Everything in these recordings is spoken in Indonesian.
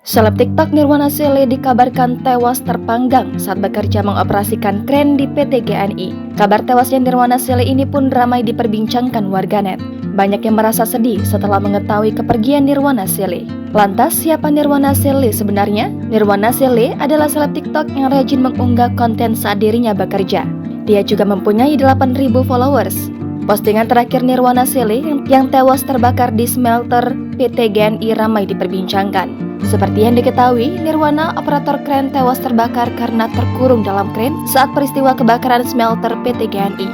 Seleb TikTok Nirwana Sele dikabarkan tewas terpanggang saat bekerja mengoperasikan kren di PT GNI. Kabar tewasnya Nirwana Sele ini pun ramai diperbincangkan warganet. Banyak yang merasa sedih setelah mengetahui kepergian Nirwana Sele. Lantas, siapa Nirwana Sele sebenarnya? Nirwana Sele adalah seleb TikTok yang rajin mengunggah konten saat dirinya bekerja. Dia juga mempunyai 8.000 followers. Postingan terakhir Nirwana Sele yang tewas terbakar di smelter PT GNI ramai diperbincangkan. Seperti yang diketahui, Nirwana, operator kren, tewas terbakar karena terkurung dalam kren saat peristiwa kebakaran smelter PT GNI.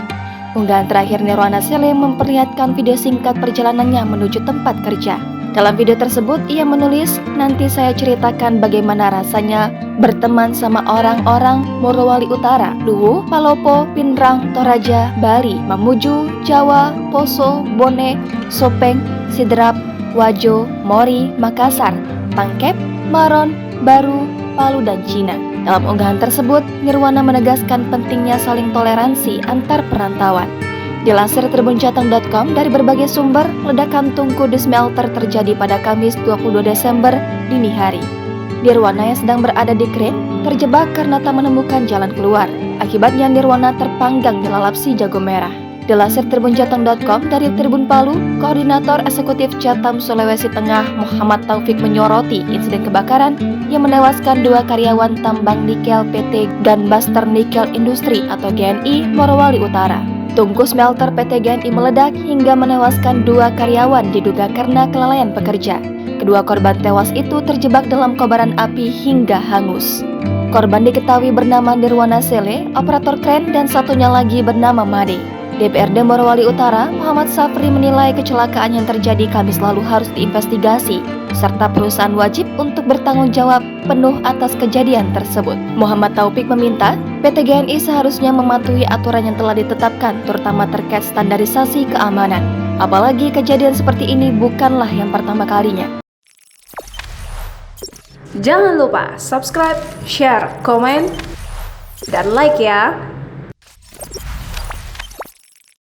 Unggahan terakhir Nirwana Sele memperlihatkan video singkat perjalanannya menuju tempat kerja. Dalam video tersebut, ia menulis, "Nanti saya ceritakan bagaimana rasanya berteman sama orang-orang Morowali Utara, Luwu, Palopo, Pinrang, Toraja, Bali, Mamuju, Jawa, Poso, Bone, Sopeng, Sidrap, Wajo, Mori, Makassar, Pangkep, Maron, Baru, Palu, dan Cina." Dalam unggahan tersebut, Nirwana menegaskan pentingnya saling toleransi antar perantauan. Dilansir tribunjateng.com, dari berbagai sumber, ledakan tungku di smelter terjadi pada Kamis 22 Desember dini hari. Nirwana yang sedang berada di kren terjebak karena tak menemukan jalan keluar. Akibatnya Nirwana terpanggang di lalap si jago merah. Dilansir tribunjateng.com, dari Tribun Palu, Koordinator Eksekutif Jatam Sulawesi Tengah Muhammad Taufik menyoroti insiden kebakaran yang menewaskan 2 karyawan tambang nikel PT Gunbuster Nickel Industri atau GNI Morowali Utara. Tungku smelter PT GNI meledak hingga menewaskan 2 karyawan diduga karena kelalaian pekerja. Kedua korban tewas itu terjebak dalam kobaran api hingga hangus. Korban diketahui bernama Nirwana Sele, operator kren, dan satunya lagi bernama Made. DPRD Morowali Utara, Muhammad Safri, menilai kecelakaan yang terjadi Kamis lalu harus diinvestigasi, serta perusahaan wajib untuk bertanggung jawab penuh atas kejadian tersebut. Muhammad Taufik meminta PT GNI seharusnya mematuhi aturan yang telah ditetapkan, terutama terkait standarisasi keamanan. Apalagi kejadian seperti ini bukanlah yang pertama kalinya. Jangan lupa subscribe, share, komen, dan like ya!